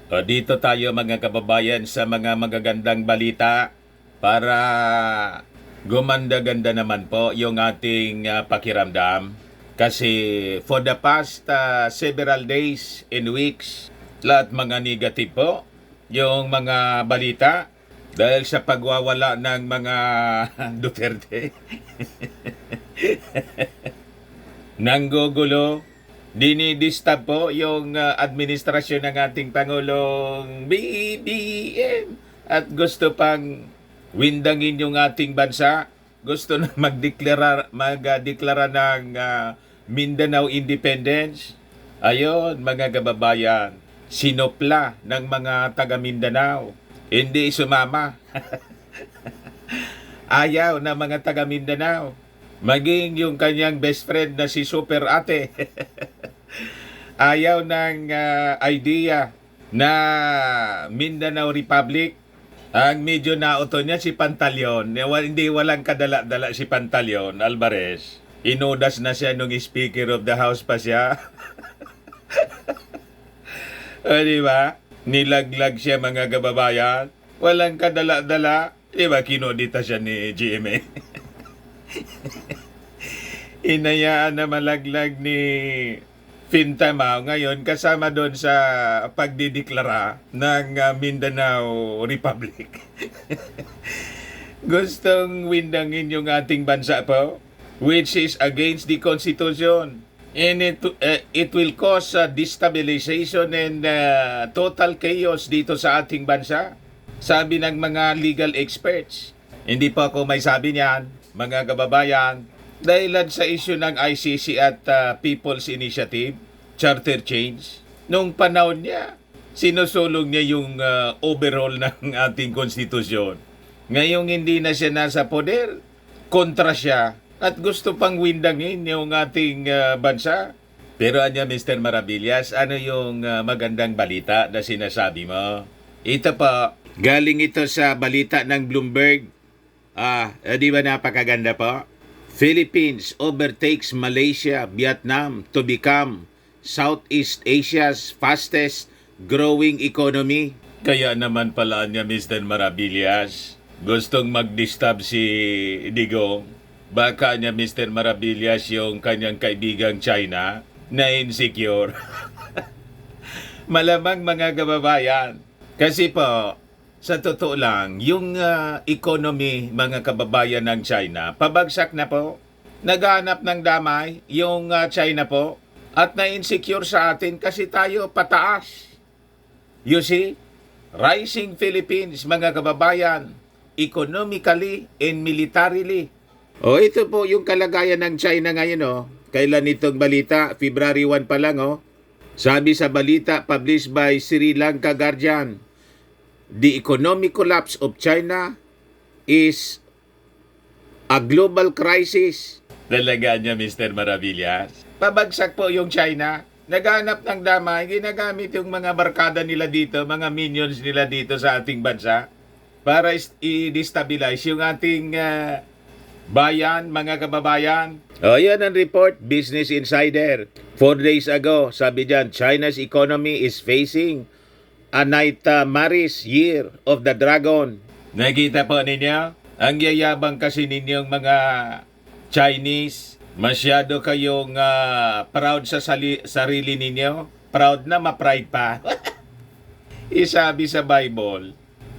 O dito tayo mga kababayan sa mga magagandang balita para gumanda-ganda naman po yung ating pakiramdam. Kasi for the past several days and weeks, lahat mga negative po yung mga balita dahil sa pagwawala ng mga Duterte. Nanggugulo, dinidisturb po yung administrasyon ng ating Pangulong BBM at gusto pang windangin yung ating bansa. Gusto na magdeklara ng Mindanao Independence. Ayon, mga kababayan, sinopla ng mga taga Mindanao. Hindi sumama. Ayaw na mga taga Mindanao. Maging yung kanyang best friend na si Super Ate. Ayaw ng idea na Mindanao Republic. Ang medyo nauto niya si Pantaleon. Hindi walang kadala-dala si Pantaleon Alvarez. Inudas na siya nung Speaker of the House pa siya. O, di ba? Nilaglag siya mga kababayan. Walang kadala-dala. Di ba? Kinodita siya ni GMA. Inayaan na malaglag ni Fintamao ngayon kasama doon sa pagdideklara ng Mindanao Republic. Gustong windangin yung ating bansa po, which is against the Constitution. And it will cause destabilization and total chaos dito sa ating bansa. Sabi ng mga legal experts. Hindi pa ako may sabi niyan, mga kababayan, dahilan sa issue ng ICC at People's Initiative, Charter Change. Nung panahon niya, sinusulong niya yung overhaul ng ating konstitusyon. Ngayong hindi na siya nasa poder, kontra siya at gusto pang windangin yung ating bansa. Pero anya Mr. Maravillas, ano yung magandang balita na sinasabi mo? Ito po, galing ito sa balita ng Bloomberg. Di ba napakaganda po? Philippines overtakes Malaysia, Vietnam to become Southeast Asia's fastest growing economy. Kaya naman pala niya Mr. Maravillas. Gustong mag-disturb si Digong. Baka niya Mr. Maravillas yung kanyang kaibigang China na insecure. Malamang mga kababayan. Kasi po, sa totoo lang, yung economy, mga kababayan ng China, pabagsak na po. Naghanap ng damay yung China po at na-insecure sa atin kasi tayo pataas. You see, rising Philippines, mga kababayan, economically and militarily. O ito po yung kalagayan ng China ngayon. Kailan itong balita? February 1 pa lang. Sabi sa balita published by Sri Lanka Guardian, the economic collapse of China is a global crisis. Talaga niya, Mr. Maravillas. Pabagsak po yung China. Naghanap ng damay, ginagamit yung mga barkada nila dito, mga minions nila dito sa ating bansa para i-destabilize yung ating bayan, mga kababayan. Yan ang report, Business Insider. 4 days ago, sabi dyan, China's economy is facing a nightmarish year of the dragon. Nakita po ninyo? Ang yayabang kasi ninyong mga Chinese. Masyado kayong proud sa sarili ninyo. Proud na ma-pride pa. Isabi sa Bible,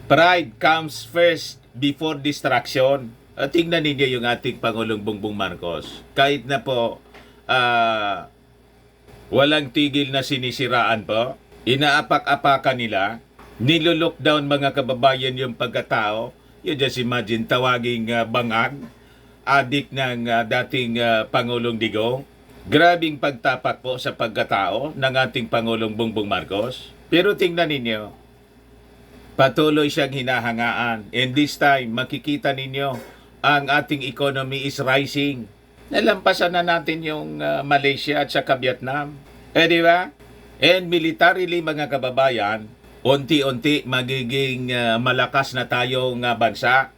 pride comes first before distraction. Tingnan ninyo yung ating Pangulong Bongbong Marcos. Kahit na po walang tigil na sinisiraan po, inaapak-apakan nila, nilo-lockdown mga kababayan yung pagkatao. You just imagine, tawaging bangag, adik ng dating Pangulong Digong. Grabing pagtapak po sa pagkatao ng ating Pangulong Bongbong Marcos. Pero tingnan ninyo, patuloy siyang hinahangaan. And this time, makikita ninyo, ang ating economy is rising. Nalampasan na natin yung Malaysia at saka Vietnam. Di ba? And militarily, mga kababayan, unti-unti magiging malakas na tayong bansa.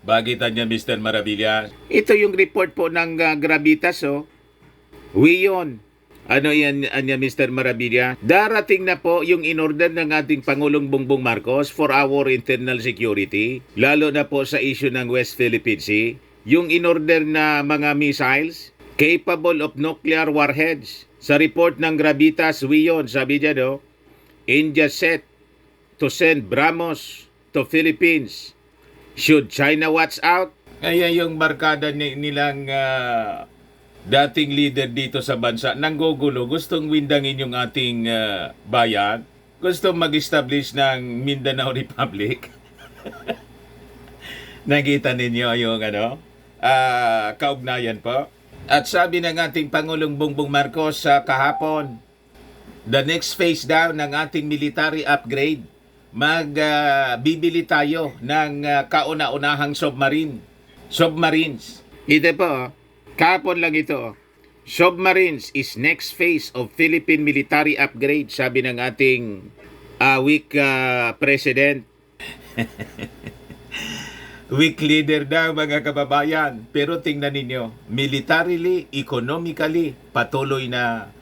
Bagitan niya, Mr. Maravillas. Ito yung report po ng Gravitas. Wiyon, Ano yan, anya Mr. Maravilla? Darating na po yung in-order ng ating Pangulong Bongbong Marcos for our internal security, lalo na po sa issue ng West Philippine Sea. Yung in-order na mga missiles capable of nuclear warheads. Sa report ng Gravitas Wiyon, sabi niya, no, India set to send BrahMos to Philippines. Should China watch out? Kaya yung barkada nilang dating leader dito sa bansa, nanggugulo, gustong windangin yung ating bayan, gustong mag-establish ng Mindanao Republic. Nakita ninyo yung kaugnayan po. At sabi ng ating Pangulong Bongbong Marcos sa kahapon, the next phase daw ng ating military upgrade, bibili tayo ng kauna-unahang submarines. Ito po, kahapon lang ito. Submarines is next phase of Philippine military upgrade, sabi ng ating weak president. Weak leader daw mga kababayan. Pero tingnan ninyo, militarily, economically, patuloy na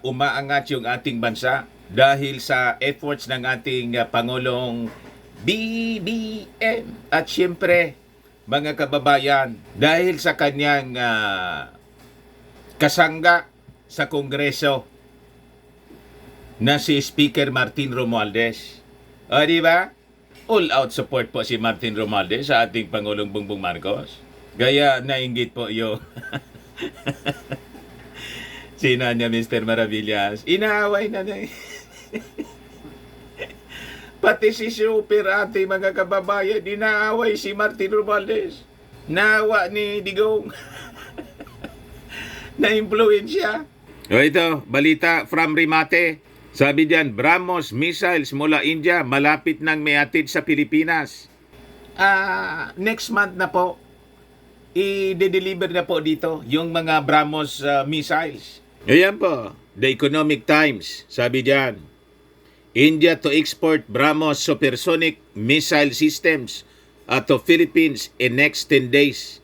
umaangat yung ating bansa dahil sa efforts ng ating Pangulong BBM. At syempre, mga kababayan, dahil sa kanyang kasangga sa Kongreso na si Speaker Martin Romualdez. O, di ba? All-out support po si Martin Romualdez sa ating Pangulong Bongbong Marcos. Gaya nainggit po yung sina niya Mr. Maravillas. Inaaway na na pati si Super Ate, mga kababayan, inaaway si Martin Romualdez. Nawa ni Digong. Na-impluensya. O ito, balita from Rimate. Sabi diyan, BrahMos missiles mula India malapit nang may hatid sa Pilipinas. Next month na po, i-deliver na po dito yung mga BrahMos missiles. Ayan po, The Economic Times, sabi diyan, India to export BrahMos supersonic missile systems to Philippines in next 10 days.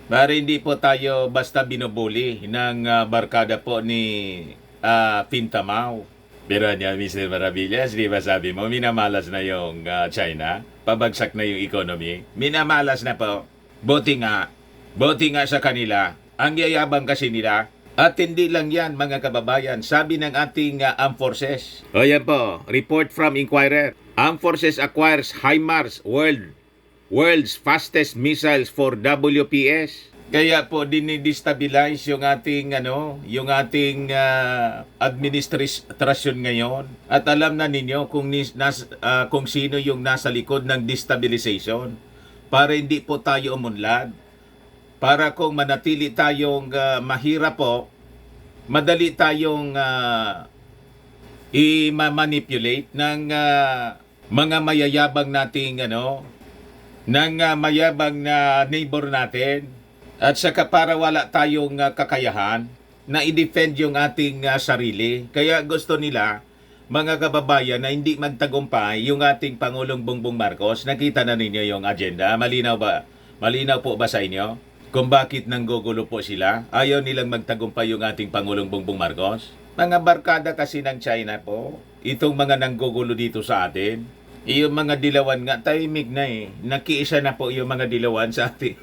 Para hindi po tayo basta binubuli ng barkada po ni Pintamao. Pero niya, Mr. Maravillas, di ba sabi mo, minamalas na yung China, pabagsak na yung economy, minamalas na po. Buti nga sa kanila, ang yayabang kasi nila. At hindi lang yan, mga kababayan, sabi ng ating Armed Forces. O yan po, report from Inquirer. Armed Forces acquires HIMARS world's fastest missiles for WPS. Kaya po dinidestabilize yung ating administrasyon ngayon. At alam na ninyo kung sino yung nasa likod ng destabilization para hindi po tayo umunlad. Para kung manatili tayong mahirap po, madali tayong i-manipulate ng mga mayayabang nating mayabang na neighbor natin. At saka para wala tayong kakayahan na i-defend yung ating sarili. Kaya gusto nila, mga kababayan, na hindi magtagumpay yung ating Pangulong Bongbong Marcos. Nakita na ninyo yung agenda. Malinaw ba? Malinaw po ba sa inyo? Kung bakit nanggugulo po sila? Ayaw nilang magtagumpay yung ating Pangulong Bongbong Marcos? Mga barkada kasi ng China po. Itong mga nanggugulo dito sa atin. Yung mga dilawan nga, tahimik na eh. Nakiisa na po yung mga dilawan sa ating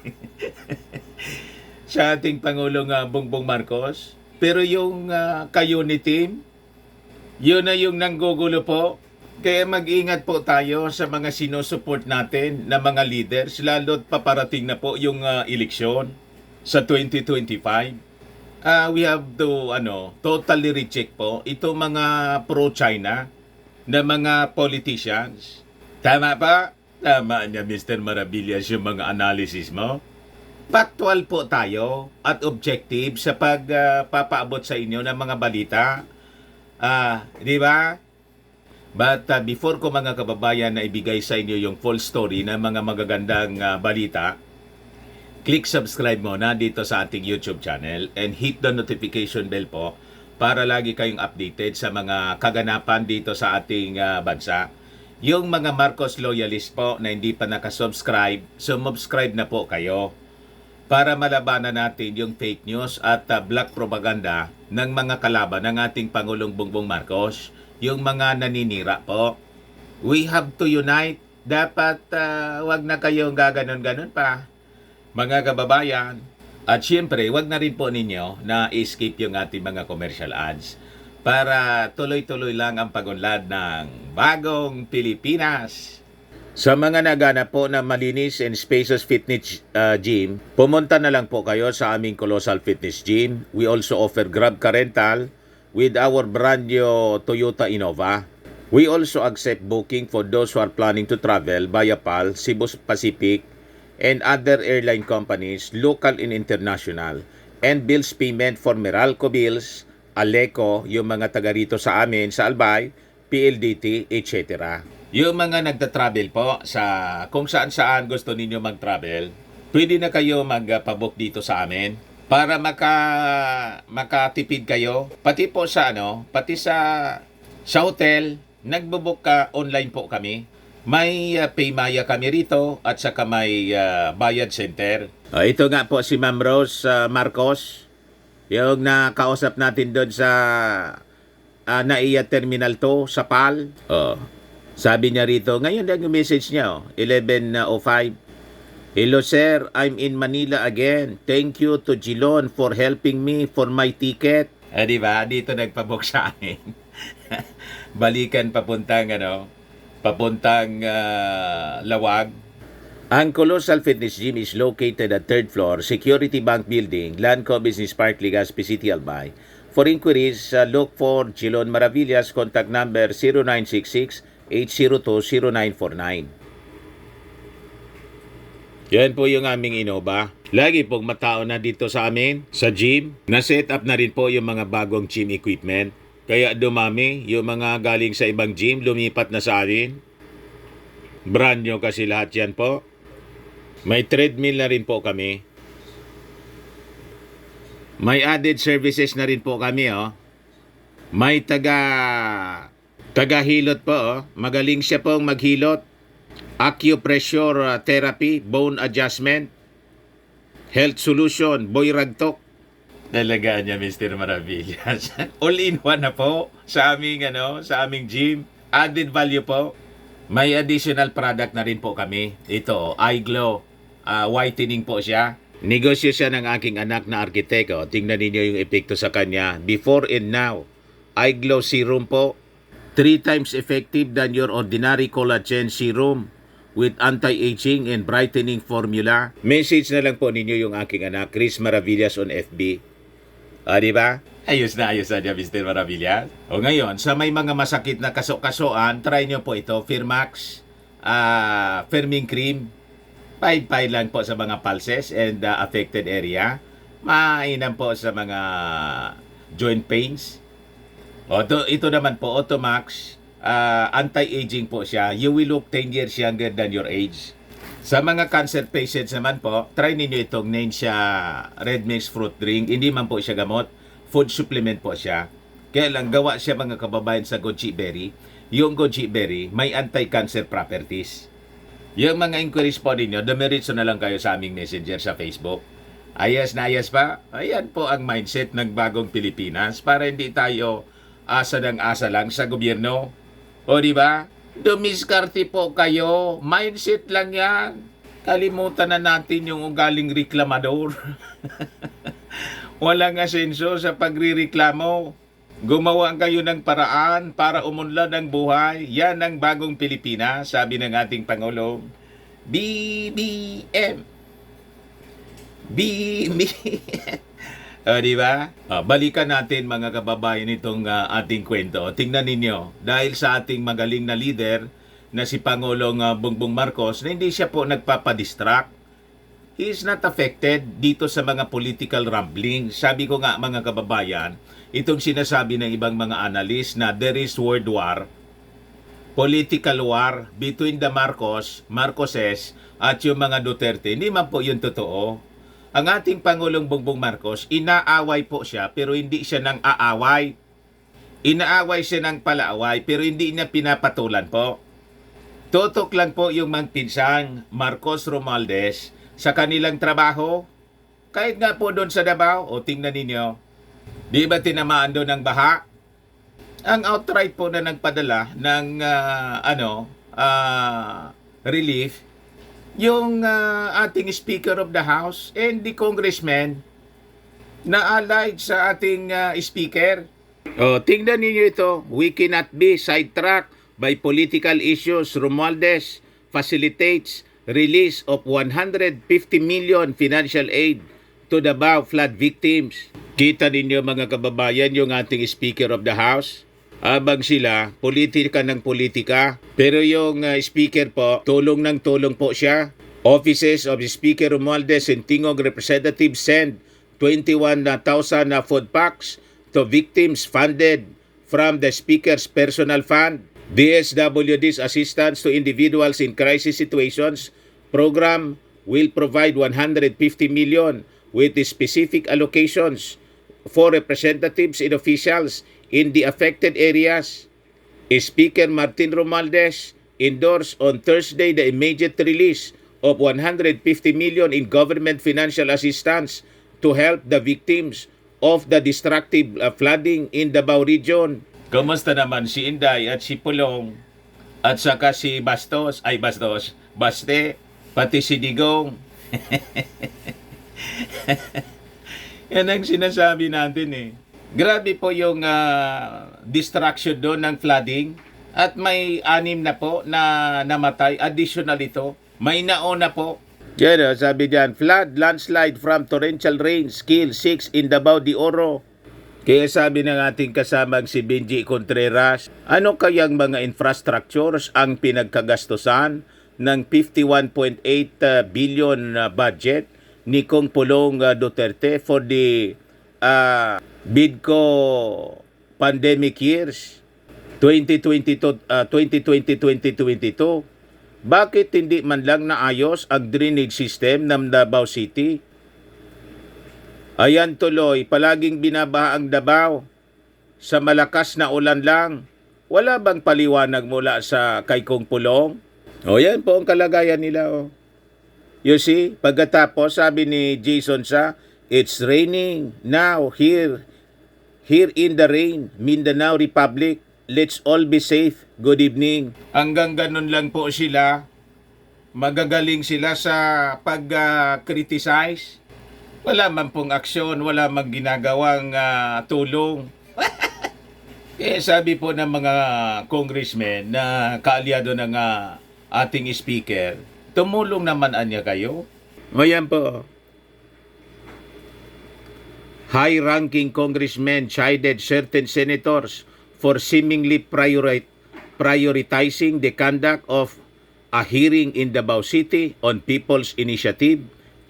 sa ating Pangulong Bongbong Marcos. Pero yung ka-unit team, yun na yung nanggugulo po. Kaya mag-ingat po tayo sa mga sinusupport natin na mga leaders, lalo't paparating na po yung eleksyon sa 2025. We have to totally recheck po itong mga pro-China na mga politicians. Tama pa? Tama niya, Mr. Maravillas, yung mga analysis mo. Factual po tayo at objective sa pagpapaabot sa inyo ng mga balita. Di ba? But before ko, mga kababayan, na ibigay sa inyo yung full story ng mga magagandang balita, click subscribe muna dito sa ating YouTube channel and hit the notification bell po para lagi kayong updated sa mga kaganapan dito sa ating bansa. Yung mga Marcos loyalist po na hindi pa nakasubscribe, subscribe na po kayo para malabanan natin yung fake news at black propaganda ng mga kalaban ng ating Pangulong Bongbong Marcos, yung mga naninira po. We have to unite. Dapat wag na kayong gaganon-ganon pa, mga kababayan. At siyempre, wag na rin po ninyo na escape yung ating mga commercial ads para tuloy-tuloy lang ang pagunlad ng bagong Pilipinas. Sa mga naghanap po ng malinis and spacious fitness gym, pumunta na lang po kayo sa aming Colossal Fitness Gym. We also offer Grab Car Rental with our brand new Toyota Innova. We also accept booking for those who are planning to travel via PAL, Cebu Pacific, and other airline companies, local and international. And bills payment for Meralco Bills, Aleco, yung mga taga rito sa amin, sa Albay, PLDT, etc. Yung mga nagta-travel po sa kung saan-saan gusto ninyo mag-travel, pwede na kayo magpabook dito sa amin para makatipid kayo. Pati po sa pati sa hotel, nagbo-book ka online po kami. May Paymaya kami rito at saka may Bayad Center. Ito nga po si Ma'am Rose Marcos, yung nakausap natin doon sa NAIA Terminal 2 sa PAL. Sabi niya rito, ngayon lang yung message niya, 11:05. Hello sir, I'm in Manila again. Thank you to Gilon for helping me for my ticket. Diba? Dito nagpabook sa amin. Balikan papuntang Lawag. Ang Colossal Fitness Gym is located at 3rd floor, Security Bank Building, Lanco Business Park, Legazpi City, Albay. For inquiries, look for Gilon Maravillas, contact number 0966-802-0949. Yan po yung aming Innova. Lagi pong matao na dito sa amin, sa gym. Na-set up na rin po yung mga bagong gym equipment. Kaya dumami, yung mga galing sa ibang gym, lumipat na sa amin. Brand new kasi lahat yan po. May treadmill na rin po kami. May added services na rin po kami, May taga-hilot po, Magaling siya pong maghilot. Acupressure therapy, bone adjustment, health solution, boy ragtok. Talaga niya, Mr. Maravillas. All-in-one na po sa aming gym. Added value po. May additional product na rin po kami. Ito, Eye Glow. Whitening po siya. Negosyo siya ng aking anak na arkiteko. Tingnan ninyo yung epekto sa kanya. Before and now. Eye Glow Serum po. 3 times effective than your ordinary collagen serum with anti-aging and brightening formula. Message na lang po ninyo yung aking anak, Chris Maravillas on FB. Diba? Ayos na niya, Mr. Maravillas. O ngayon, sa may mga masakit na kaso-kasoan, try nyo po ito, Firmax, Firming Cream. 5 lang po sa mga pulses and affected area. Mainam po sa mga joint pains. Ito naman po, Automax, anti-aging po siya. You will look 10 years younger than your age. Sa mga cancer patients naman po, try ninyo itong Nensha Red Mix Fruit Drink. Hindi man po siya gamot, food supplement po siya. Kaya lang gawa siya mga kababayan sa goji berry. Yung goji berry may anti-cancer properties. Yung mga inquiries po ninyo, dumiritso na lang kayo sa aming messenger sa Facebook. Ayas na ayas pa? Ayan po ang mindset ng bagong Pilipinas para hindi tayo asa ng asa lang sa gobyerno. O di ba? Dumiskarte po kayo. Mindset lang yan. Kalimutan na natin yung ugaling reklamador. Walang asenso sa pagrireklamo. Gumawa kayo ng paraan para umunlad ang buhay. Yan ang bagong Pilipinas, sabi ng ating Pangulo. BBM. BBM. Diba? Balikan natin mga kababayan itong ating kwento. Tingnan ninyo, dahil sa ating magaling na leader na si Pangulong Bongbong Marcos na hindi siya po nagpapadistract. He is not affected dito sa mga political rambling. Sabi ko nga mga kababayan, itong sinasabi ng ibang mga analyst na there is world war, political war between the Marcoses at yung mga Duterte. Hindi man po yun totoo. Ang ating Pangulong Bongbong Marcos, inaaway po siya pero hindi siya nang aaway. Inaaway siya ng palaaway pero hindi niya pinapatulan po. Tutok lang po yung magpinsang Marcos Romualdez sa kanilang trabaho. Kahit nga po doon sa Davao, tingnan ninyo, Di ba tinamaan doon ng baha? Ang outright po na nagpadala ng relief, yung ating Speaker of the House and the Congressman na allied sa ating Speaker. Tingnan ninyo ito. We cannot be sidetracked by political issues. Romualdez facilitates release of 150 million financial aid to the Davao flood victims. Kita ninyo mga kababayan yung ating Speaker of the House. Abang sila, politika ng politika. Pero yung Speaker po, tulong ng tulong po siya. Offices of the Speaker Romualdez and Tingog representatives send 21,000 food packs to victims funded from the Speaker's personal fund. DSWD's assistance to individuals in crisis situations program will provide 150 million with specific allocations for representatives and officials in the affected areas. Speaker Martin Romualdez endorsed on Thursday the immediate release of 150 million in government financial assistance to help the victims of the destructive flooding in Davao region. Kumusta naman si Inday at si Pulong at saka si Baste, pati si Digong. Yan ang sinasabi natin eh. Grabe po yung distraction doon ng flooding at may 6 na po na namatay. Additional ito, may nauna po. Yan sabi diyan, flood, landslide from torrential rains kill 6 in Davao de Oro. Kaya sabi ng ating kasamang si Benji Contreras, ano kayang mga infrastructures ang pinagkagastusan ng 51.8 billion budget ni Kong Pulong Duterte for the BIDCO pandemic years 2020-2022? Bakit hindi man lang naayos ang drainage system ng Davao City? Ayan tuloy, palaging binabaha ang Davao sa malakas na ulan lang. Wala bang paliwanag mula sa kay Kong Pulong? Yan po ang kalagayan nila. You see, pagkatapos sabi ni Jason sa, it's raining now here in the rain, Mindanao Republic. Let's all be safe. Good evening. Hanggang ganun lang po sila. Magagaling sila sa pag-criticize. Wala man pong aksyon, wala mang ginagawang tulong. Kaya sabi po ng mga congressmen na kaalyado ng ating speaker, tumulong naman anya kayo. Ngayon po, high-ranking congressmen chided certain senators for seemingly prioritizing the conduct of a hearing in Davao City on People's Initiative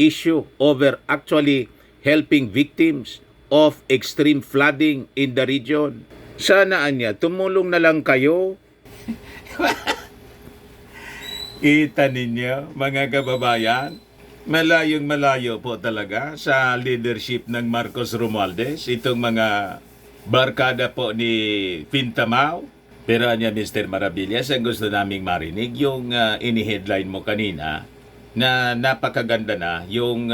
issue over actually helping victims of extreme flooding in the region. Sana anya, tumulong na lang kayo. Kita ninyo, mga kababayan, malayong malayo po talaga sa leadership ng Marcos Romualdez, itong mga barkada po ni Pintamao. Pero anya, Mr. Maravillas, ang gusto naming marinig, yung ini-headline mo kanina, na napakaganda na yung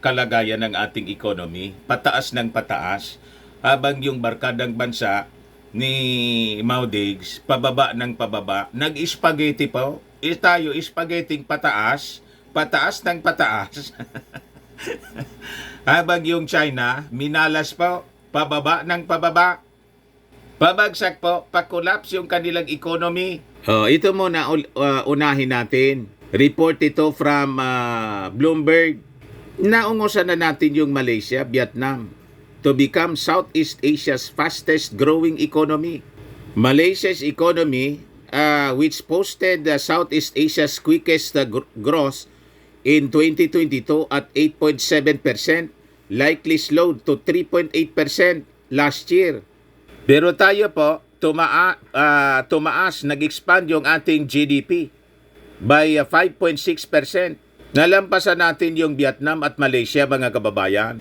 kalagayan ng ating economy, pataas ng pataas, habang yung barkadang bansa ni Maudigs, pababa ng pababa, nag-spaghetti po, tayo spaghetti pataas, pataas ng pataas. Habang yung China, minalas po, pababa ng pababa, pabagsak po, pakulaps yung kanilang economy. Ito muna unahin natin. Report ito from Bloomberg. Naungusan na natin yung Malaysia, Vietnam to become Southeast Asia's fastest growing economy. Malaysia's economy, which posted Southeast Asia's quickest growth in 2022 at 8.7%, likely slowed to 3.8% last year. Pero tayo po, tumaas, nag-expand yung ating GDP by 5.6%. Nalampasan natin yung Vietnam at Malaysia, mga kababayan.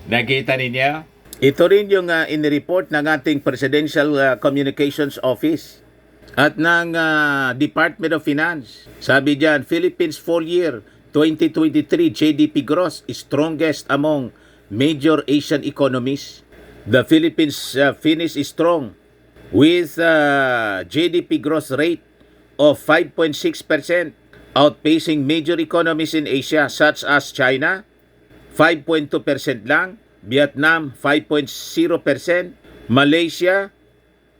Nakita niya? Ito rin yung in-report ng ating Presidential Communications Office at ng Department of Finance. Sabi diyan, Philippines full year 2023 GDP growth is strongest among major Asian economies. The Philippines finish strong with GDP growth rate of 5.6%, outpacing major economies in Asia such as China, 5.2% lang, Vietnam, 5.0%, Malaysia,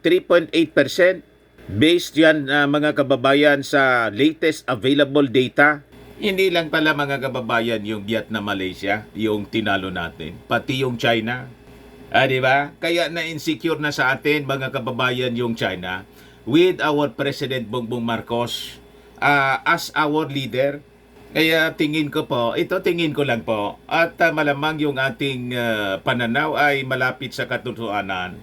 3.8%. Based yan mga kababayan sa latest available data. Hindi lang pala mga kababayan yung Vietnam, Malaysia, yung tinalo natin, pati yung China. Di ba? Kaya na-insecure na sa atin mga kababayan yung China with our President Bongbong Marcos as our leader. Kaya tingin ko po, tingin ko lang po, at malamang yung ating pananaw ay malapit sa katotohanan.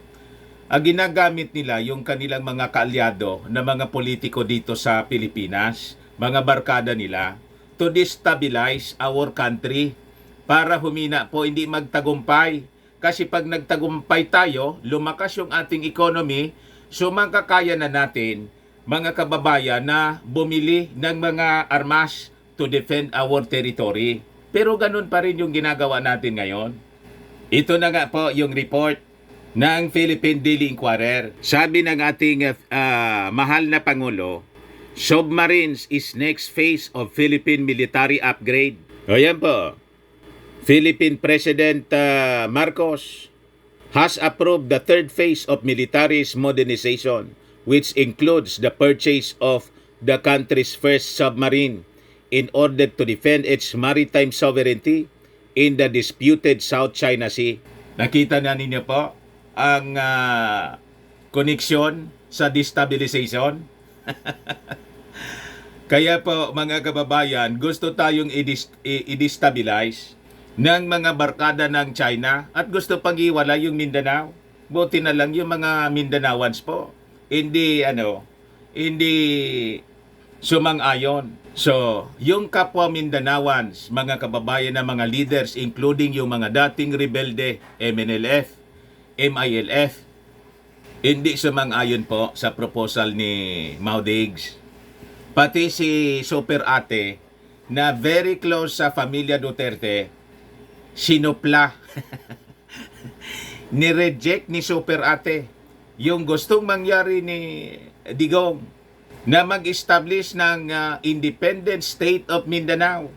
Ginagamit nila yung kanilang mga kaalyado na mga politiko dito sa Pilipinas, mga barkada nila, to destabilize our country para humina po, hindi magtagumpay. Kasi pag nagtagumpay tayo, lumakas yung ating economy, so makakaya na natin, mga kababayan, na bumili ng mga armas to defend our territory. Pero ganun pa rin yung ginagawa natin ngayon. Ito na nga po yung report ng Philippine Daily Inquirer. Sabi ng ating mahal na Pangulo, submarines is next phase of Philippine military upgrade. O yan po, Philippine President Marcos has approved the third phase of military modernization, which includes the purchase of the country's first submarine in order to defend its maritime sovereignty in the disputed South China Sea. Nakita na ninyo po ang koneksyon sa destabilization. Kaya po mga kababayan, gusto tayong i-destabilize ng mga barkada ng China at gusto pag-iwala yung Mindanao. Buti na lang yung mga Mindanawans po. Hindi sumang-ayon. So, yung kapwa Mindanawans, mga kababayan na mga leaders, including yung mga dating rebelde, MNLF, MILF, hindi sumang-ayon po sa proposal ni Mau Diggs. Pati si Super Ate, na very close sa pamilya Duterte, sinupla. Ni-reject ni Super Ate yung gustong mangyari ni Digong na mag-establish ng independent state of Mindanao.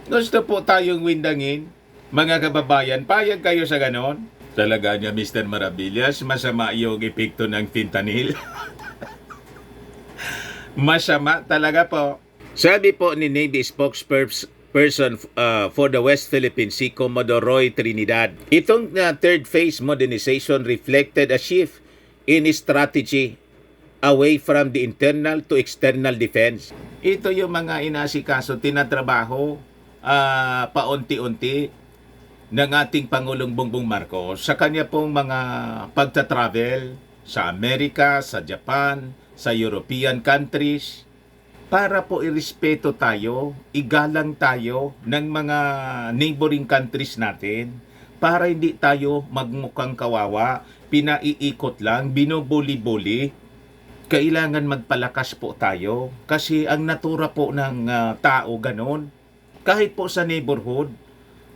Gusto po tayong windangin, mga kababayan, payag kayo sa ganon? Talaga niya, Mr. Maravillas, masama yung epekto ng fentanyl. Masama talaga po. Sabi po ni Navy spokesperson for the West Philippine Sea, Commodore Roy Trinidad, itong third phase modernization reflected a shift in strategy away from the internal to external defense. Ito yung mga inasikaso, tinatrabaho paunti-unti ng ating Pangulong Bongbong Marcos sa kanya pong mga pagta-travel sa Amerika, sa Japan, sa European countries, para po irespeto tayo, igalang tayo ng mga neighboring countries natin, para hindi tayo magmukhang kawawa, pinaiikot lang, binubuli-buli. Kailangan magpalakas po tayo kasi ang natura po ng tao ganon. Kahit po sa neighborhood,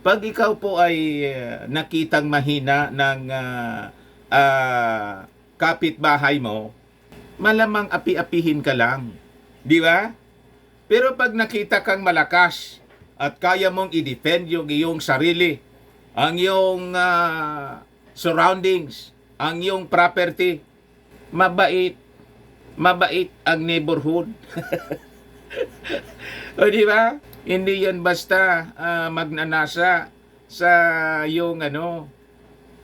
pag ikaw po ay nakitang mahina ng kapitbahay mo, malamang api-apihin ka lang. Di ba? Pero pag nakita kang malakas at kaya mong i-defend yung iyong sarili, ang iyong surroundings, ang iyong property, mabait ang neighborhood. O di ba? Hindi yan basta magnanasa sa iyong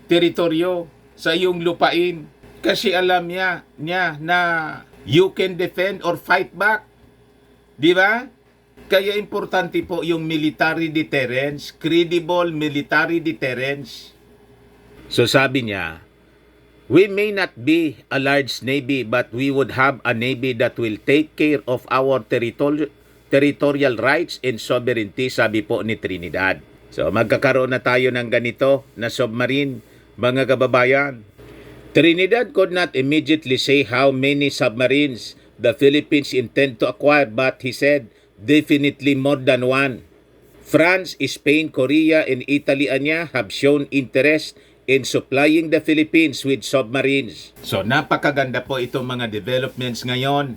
teritoryo, sa iyong lupain. Kasi alam niya na you can defend or fight back. Di ba? Kaya importante po yung military deterrence, credible military deterrence. So sabi niya, we may not be a large navy but we would have a navy that will take care of our territorial rights and sovereignty, sabi po ni Trinidad. So magkakaroon na tayo ng ganito na submarine, mga kababayan. Trinidad could not immediately say how many submarines the Philippines intend to acquire, but he said definitely more than one. France, Spain, Korea, and Italy have shown interest in supplying the Philippines with submarines. So napakaganda po itong mga developments ngayon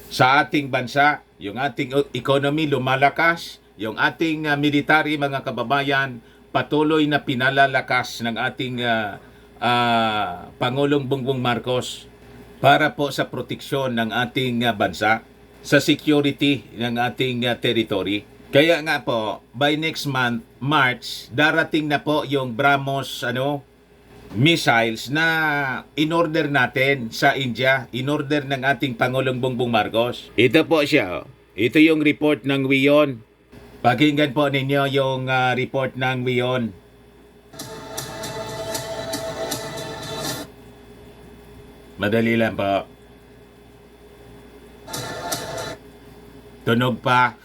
sa ating bansa. Yung ating economy lumalakas, yung ating military mga kababayan patuloy na pinalalakas ng ating Pangulong Bongbong Marcos para po sa proteksyon ng ating bansa, sa security ng ating territory. Kaya nga po, by next month, March, darating na po yung BrahMos missiles na in-order natin sa India, in-order ng ating Pangulong Bongbong Marcos. Ito po siya. Ito yung report ng WION. Pakinggan po ninyo yung report ng WION. Madali lang po. Tunog pa.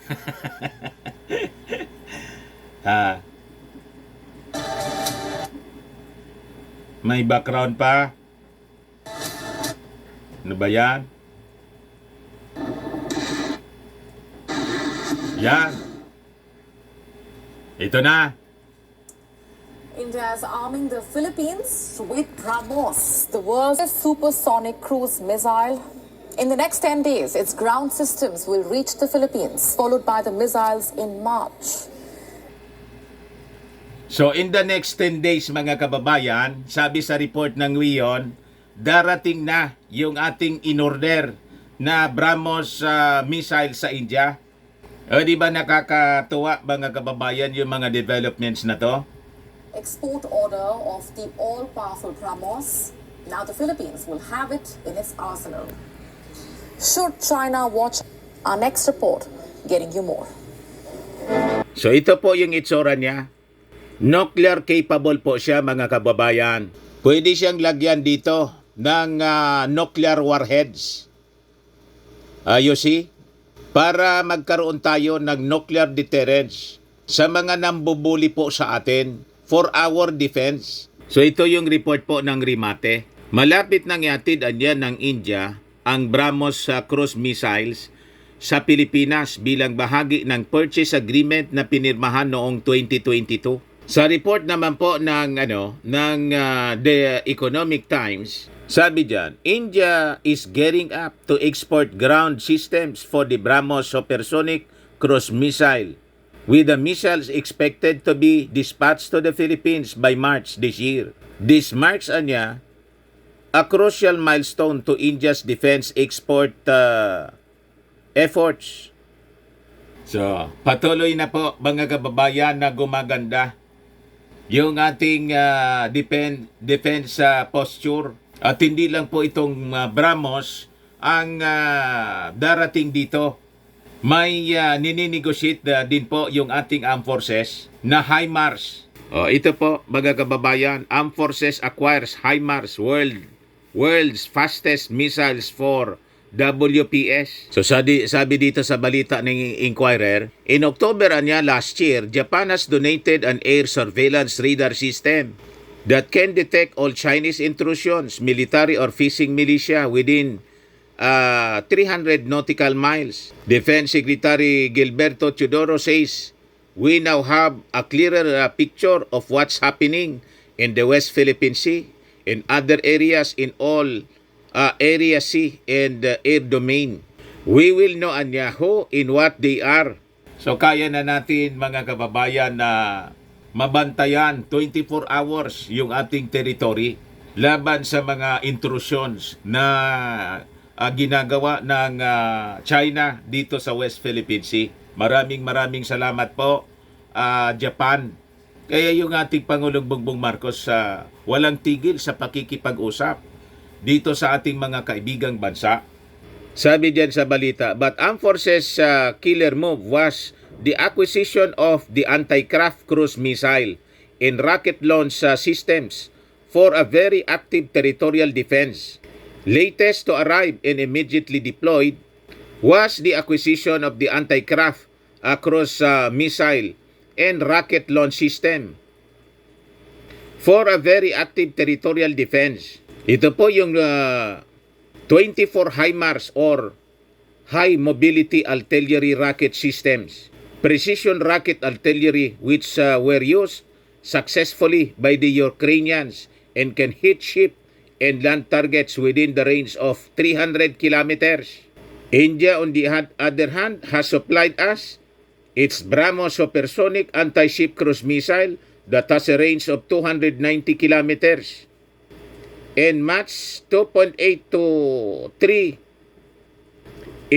May background pa. Ano ba yan? Yan. Ito na. India is arming the Philippines with BrahMos, the world's supersonic cruise missile. In the next 10 days, its ground systems will reach the Philippines, followed by the missiles in March. So in the next 10 days mga kababayan, sabi sa report ng WION, darating na yung ating in-order na BrahMos missile sa India. O di ba nakakatuwa mga kababayan yung mga developments na to? Export order of the all-powerful BrahMos. Now the Philippines will have it in its arsenal. Should China watch our next report, getting you more. So ito po yung itsura niya. Nuclear capable po siya mga kababayan. Pwede siyang lagyan dito ng nuclear warheads. You see? Para magkaroon tayo ng nuclear deterrence sa mga nambubuli po sa atin for our defense. So ito yung report po ng RIMATE. Malapit nang ihatid niya ng India ang BrahMos cruise missiles sa Pilipinas bilang bahagi ng purchase agreement na pinirmahan noong 2022. Sa report naman po ng The Economic Times, sabi diyan, India is gearing up to export ground systems for the BrahMos supersonic cruise missile, with the missiles expected to be dispatched to the Philippines by March this year. This marks a crucial milestone to India's defense export efforts. So, patuloy na po mga kababayan na gumaganda yung ating defense posture. At hindi lang po itong BrahMos ang darating dito. May nininegotiate din po yung ating armed forces na HIMARS. Ito po mga kababayan, Armed Forces acquires HIMARS, world's fastest missiles for WPS. So sabi dito sa balita ng Inquirer, in October last year, Japan has donated an air surveillance radar system that can detect all Chinese intrusions, military or fishing militia within 300 nautical miles. Defense Secretary Gilberto Teodoro says, we now have a clearer picture of what's happening in the West Philippine Sea, in other areas in all area sea and air domain. We will know who in what they are. So kaya na natin mga kababayan na mabantayan 24 hours yung ating territory laban sa mga intrusions na ginagawa ng China dito sa West Philippine Sea. Maraming salamat po Japan. Kaya yung ating Pangulong Bongbong Marcos walang tigil sa pakikipag-usap dito sa ating mga kaibigang bansa. Sabi diyan sa balita, but Armed Forces killer move was the acquisition of the anti-craft cruise missile and rocket launch systems for a very active territorial defense. Latest to arrive and immediately deployed was the acquisition of the anti-craft cruise missile and rocket launch system for a very active territorial defense. Ito po yung 24 HIMARS or High Mobility Artillery Rocket Systems. Precision rocket artillery which were used successfully by the Ukrainians and can hit ship and land targets within the range of 300 kilometers. India, on the other hand, has supplied us its BrahMos supersonic anti-ship cruise missile that has a range of 290 kilometers and Mach 2.8 to 3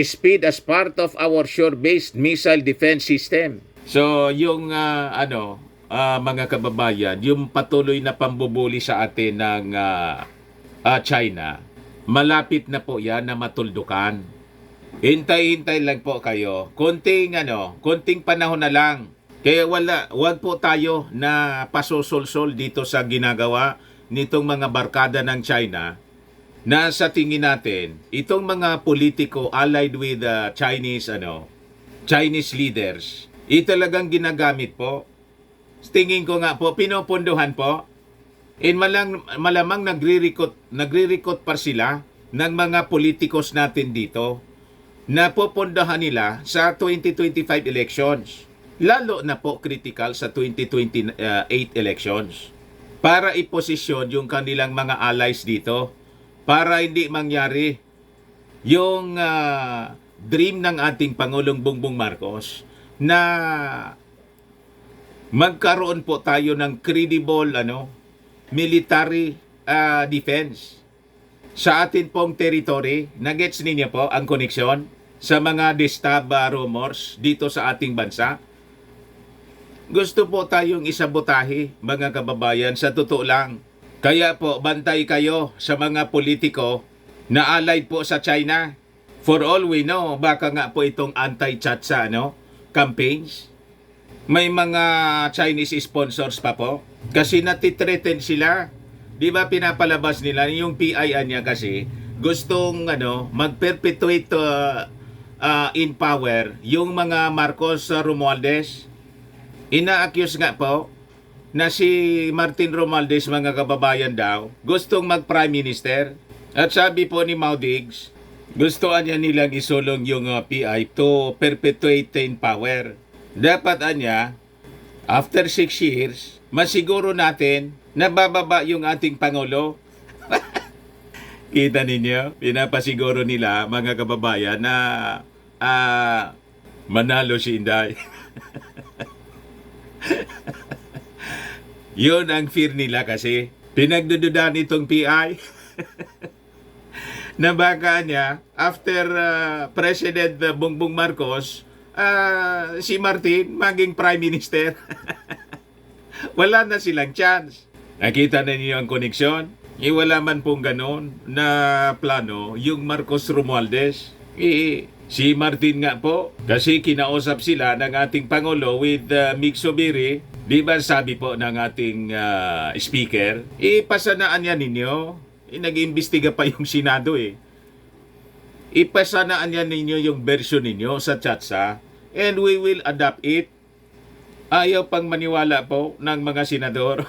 speed as part of our shore-based missile defense system. So, yung mga kababayan, yung patuloy na pambubuli sa atin ng China, malapit na po yan na matuldukan. Hintay-hintay lang po kayo. Konting panahon na lang. Kaya wag po tayo na pasosolsol dito sa ginagawa nitong mga barkada ng China na sa tingin natin, itong mga politiko allied with Chinese leaders, talagang ginagamit po. Tingin ko nga po, pinopondohan po. And malamang nagre-recruit pa sila ng mga politikos natin dito na popondohan nila sa 2025 elections. Lalo na po critical sa 2028 elections. Para iposisyon yung kanilang mga allies dito. Para hindi mangyari yung dream ng ating Pangulong Bongbong Marcos na magkaroon po tayo ng credible military defense sa atin pong territory. Nagets ninyo po ang koneksyon sa mga distab rumors dito sa ating bansa. Gusto po tayong isabotahe, mga kababayan, sa totoo lang. Kaya po, bantay kayo sa mga politiko na allied po sa China. For all we know, baka nga po itong anti-Chatsa campaigns. May mga Chinese sponsors pa po. Kasi natitreaten sila. Di ba pinapalabas nila yung PI niya kasi gustong mag-perpetuate in power yung mga Marcos Romualdez. Ina-accuse nga po na si Martin Romualdez, mga kababayan daw, gustong mag-prime minister. At sabi po ni Maudigs, gustoan niya nilang isulong yung PI to perpetuate in power. Dapat after 6 years, masiguro natin na bababa yung ating Pangulo. Kita ninyo, pinapasiguro nila, mga kababayan, na manalo si Inday. Yun ang fear nila kasi pinagdududan itong PI na baka after President Bongbong Marcos, si Martin maging Prime Minister. Wala na silang chance. Nakita na niyo ang koneksyon? Wala man pong ganon na plano yung Marcos Romualdez. Si Martin nga po, kasi kinausap sila ng ating Pangulo with Mig Zubiri. Di ba sabi po ng ating speaker, ipasanaan yan ninyo. Nag-iimbestiga pa yung Senado Ipasanaan yan ninyo yung version ninyo sa Chatsa and we will adapt it. Ayaw pang maniwala po ng mga senador.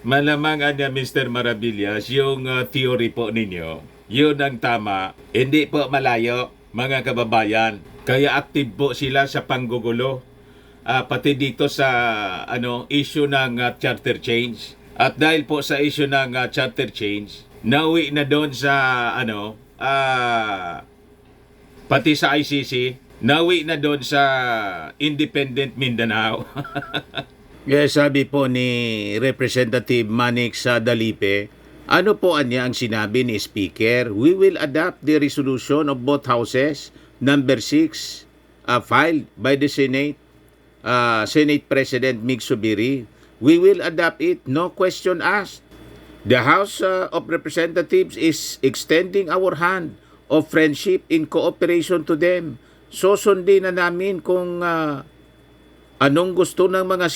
Malamang Mr. Maravillas, yung theory po ninyo, yun ang tama. Hindi po malayo, mga kababayan. Kaya active po sila sa panggugulo. Pati dito sa issue ng charter change. At dahil po sa issue ng charter change, nauwi na doon sa pati sa ICC, nauwi na doon sa Independent Mindanao. Yes, sabi po ni Representative Manix Dalipe, ano po ang sinabi ni Speaker? We will adopt the resolution of both houses, number 6, filed by the Senate President Mig Zubiri. We will adopt it, no question asked. The House of Representatives is extending our hand of friendship in cooperation to them. Susundin na namin kung anong gusto ng mga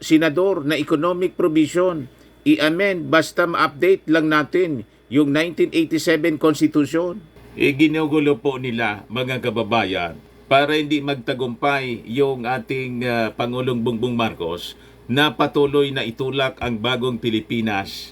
senador na economic provision. I-amend basta ma-update lang natin yung 1987 Constitution. Ginugulo po nila, mga kababayan, para hindi magtagumpay yung ating Pangulong Bongbong Marcos na patuloy na itulak ang bagong Pilipinas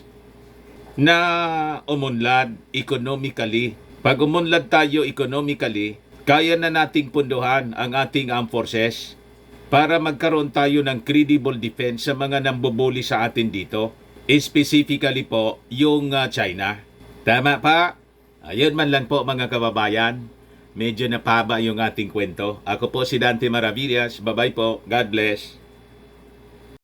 na umunlad economically. Pag umunlad tayo economically, kaya na nating punduhan ang ating armed forces. para magkaroon tayo ng credible defense sa mga nambubuli sa atin dito. Specifically po, yung China. Tama pa? Ayun man lang po mga kababayan. Medyo napaba yung ating kwento. Ako po si Dante Maravillas. Bye-bye po. God bless.